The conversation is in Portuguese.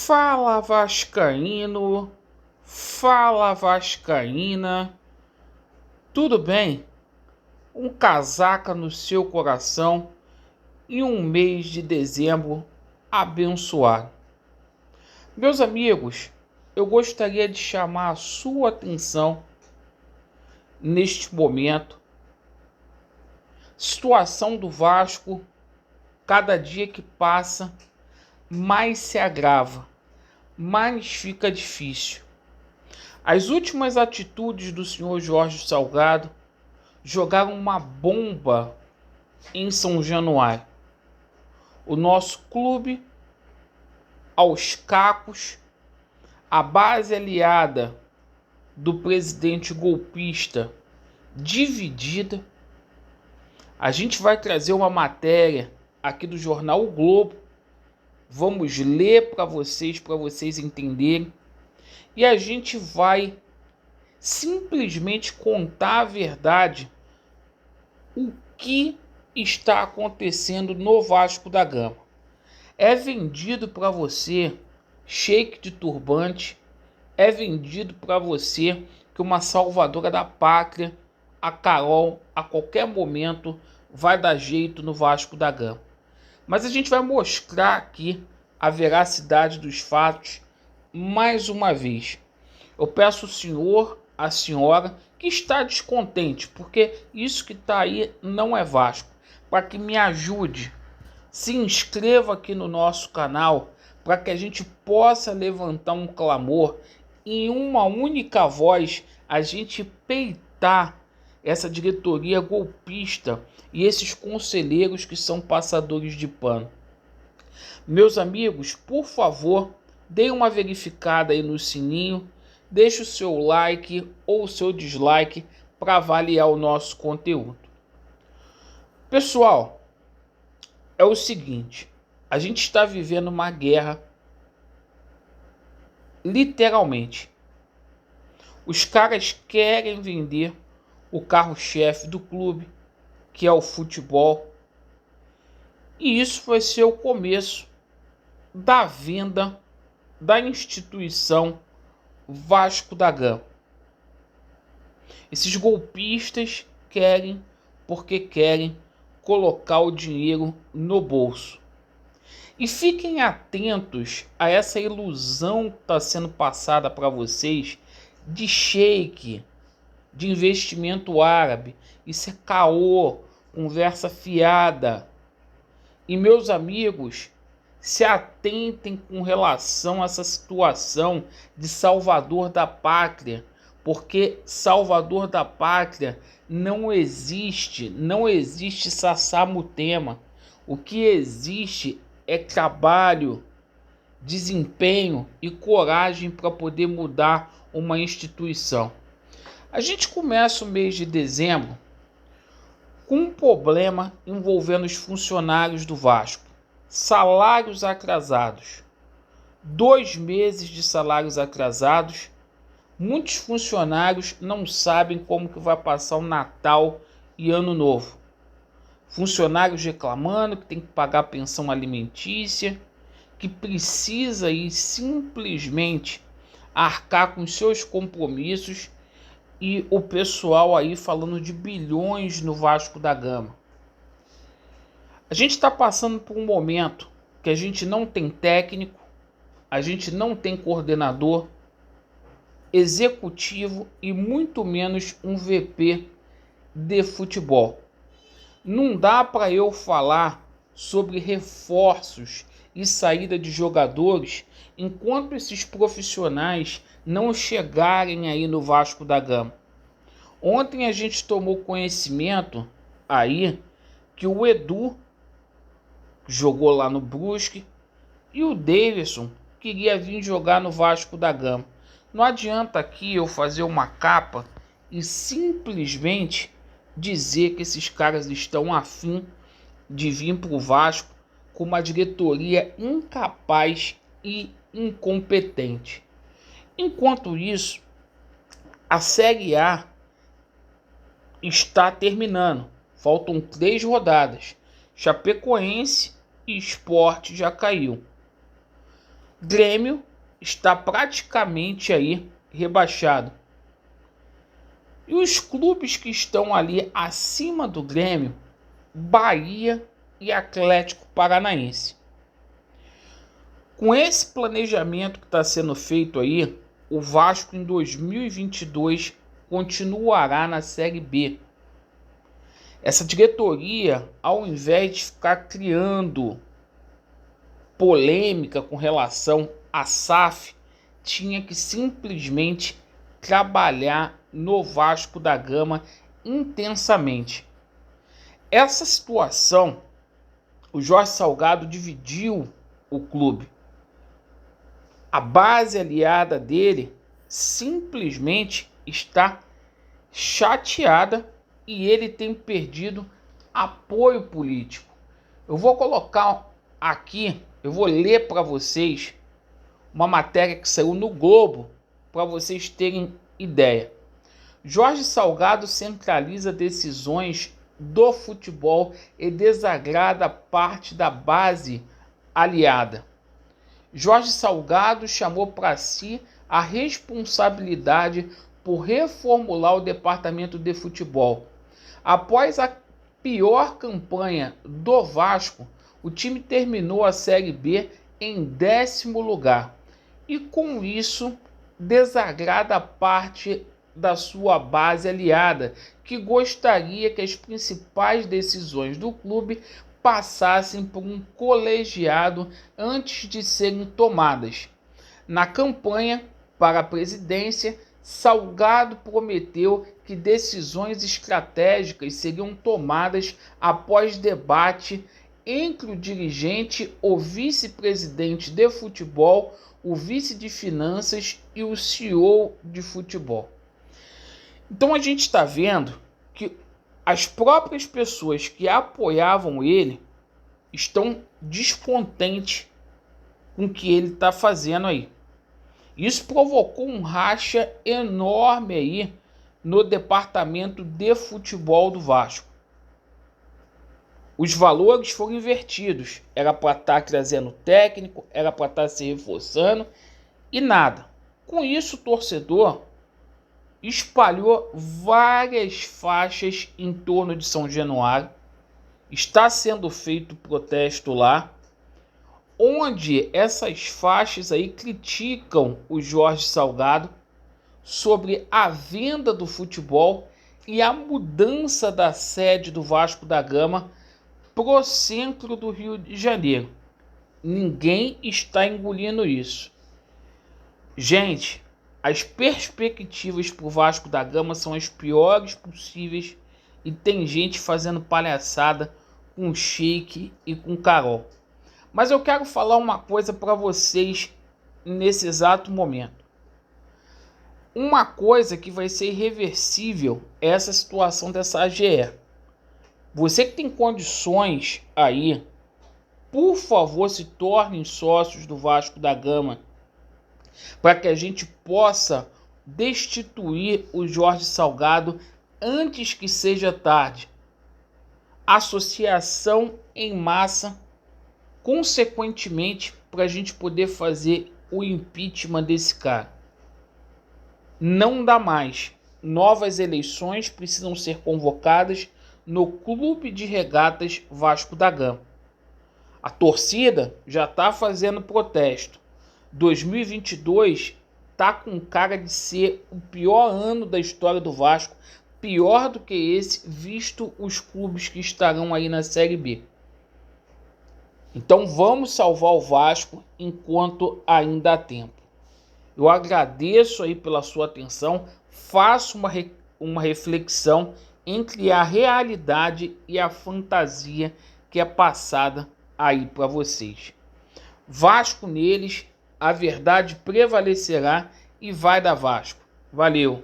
Fala Vascaíno, fala Vascaína, tudo bem? Um casaca no seu coração e um mês de dezembro abençoado. Meus amigos, eu gostaria de chamar a sua atenção neste momento. Situação do Vasco, cada dia que passa, mais se agrava, mais fica difícil. As últimas atitudes do senhor Jorge Salgado jogaram uma bomba em São Januário. O nosso clube, aos cacos, a base aliada do presidente golpista dividida. A gente vai trazer uma matéria aqui do jornal O Globo. Vamos ler para vocês entenderem. E a gente vai simplesmente contar a verdade, o que está acontecendo no Vasco da Gama. É vendido para você shake de turbante, é vendido para você que uma salvadora da pátria, a Carol, a qualquer momento vai dar jeito no Vasco da Gama. Mas a gente vai mostrar aqui a veracidade dos fatos mais uma vez. Eu peço ao senhor, a senhora, que está descontente, porque isso que está aí não é Vasco, para que me ajude. Se inscreva aqui no nosso canal, para que a gente possa levantar um clamor e em uma única voz a gente peitar essa diretoria golpista e esses conselheiros que são passadores de pano. Meus amigos, por favor, deem uma verificada aí no sininho, deixe o seu like ou o seu dislike para avaliar o nosso conteúdo. Pessoal, é o seguinte, a gente está vivendo uma guerra, literalmente. Os caras querem vender o carro-chefe do clube, que é o futebol, e isso vai ser o começo da venda da instituição Vasco da Gama. Esses golpistas querem porque querem colocar o dinheiro no bolso. E fiquem atentos a essa ilusão que está sendo passada para vocês de shake, de investimento árabe. Isso é caô, conversa fiada. E meus amigos, se atentem com relação a essa situação de salvador da pátria, porque salvador da pátria não existe Sassá Mutema. O que existe é trabalho, desempenho e coragem para poder mudar uma instituição. A gente começa o mês de dezembro com um problema envolvendo os funcionários do Vasco. Salários atrasados. 2 meses de salários atrasados. Muitos funcionários não sabem como que vai passar o Natal e Ano Novo. Funcionários reclamando que tem que pagar pensão alimentícia, que precisa ir simplesmente arcar com seus compromissos, e o pessoal aí falando de bilhões no Vasco da Gama. A gente está passando por um momento que a gente não tem técnico, a gente não tem coordenador, executivo e muito menos um VP de futebol. Não dá para eu falar sobre reforços e saída de jogadores enquanto esses profissionais não chegarem aí no Vasco da Gama. Ontem a gente tomou conhecimento aí que o Edu jogou lá no Brusque e o Davidson queria vir jogar no Vasco da Gama. Não adianta aqui eu fazer uma capa e simplesmente dizer que esses caras estão afim de vir para o Vasco com uma diretoria incapaz e incompetente. Enquanto isso, a Série A está terminando. Faltam 3 rodadas. Chapecoense e Sport já caiu. Grêmio está praticamente aí rebaixado. E os clubes que estão ali acima do Grêmio, Bahia e Atlético Paranaense. Com esse planejamento que está sendo feito aí, o Vasco em 2022 continuará na Série B. Essa diretoria, ao invés de ficar criando polêmica com relação à SAF, tinha que simplesmente trabalhar no Vasco da Gama intensamente. Essa situação, o Jorge Salgado dividiu o clube. A base aliada dele simplesmente está chateada e ele tem perdido apoio político. Eu vou colocar aqui, eu vou ler para vocês uma matéria que saiu no Globo para vocês terem ideia. Jorge Salgado centraliza decisões do futebol e desagrada parte da base aliada. Jorge Salgado chamou para si a responsabilidade por reformular o departamento de futebol. Após a pior campanha do Vasco, o time terminou a Série B em 10º lugar e com isso desagrada parte da sua base aliada, que gostaria que as principais decisões do clube passassem por um colegiado antes de serem tomadas. Na campanha para a presidência, Salgado prometeu que decisões estratégicas seriam tomadas após debate entre o dirigente, o vice-presidente de futebol, o vice de finanças e o CEO de futebol. Então a gente está vendo que as próprias pessoas que apoiavam ele estão descontentes com o que ele está fazendo aí. Isso provocou um racha enorme aí no departamento de futebol do Vasco. Os valores foram invertidos. Era para estar trazendo técnico, era para estar se reforçando e nada. Com isso, o torcedor espalhou várias faixas em torno de São Januário. Está sendo feito protesto lá, onde essas faixas aí criticam o Jorge Salgado sobre a venda do futebol e a mudança da sede do Vasco da Gama pro centro do Rio de Janeiro. Ninguém está engolindo isso. Gente, as perspectivas para o Vasco da Gama são as piores possíveis e tem gente fazendo palhaçada com Sheik e com Carol. Mas eu quero falar uma coisa para vocês nesse exato momento. Uma coisa que vai ser irreversível é essa situação dessa AGE. Você que tem condições aí, por favor, se tornem sócios do Vasco da Gama para que a gente possa destituir o Jorge Salgado antes que seja tarde. Associação em massa, consequentemente, para a gente poder fazer o impeachment desse cara. Não dá mais. Novas eleições precisam ser convocadas no Clube de Regatas Vasco da Gama. A torcida já está fazendo protesto. 2022 tá com cara de ser o pior ano da história do Vasco, pior do que esse, visto os clubes que estarão aí na Série B. Então vamos salvar o Vasco enquanto ainda há tempo. Eu agradeço aí pela sua atenção, faço uma reflexão entre a realidade e a fantasia que é passada aí para vocês. Vasco neles, a verdade prevalecerá e vai dar Vasco. Valeu!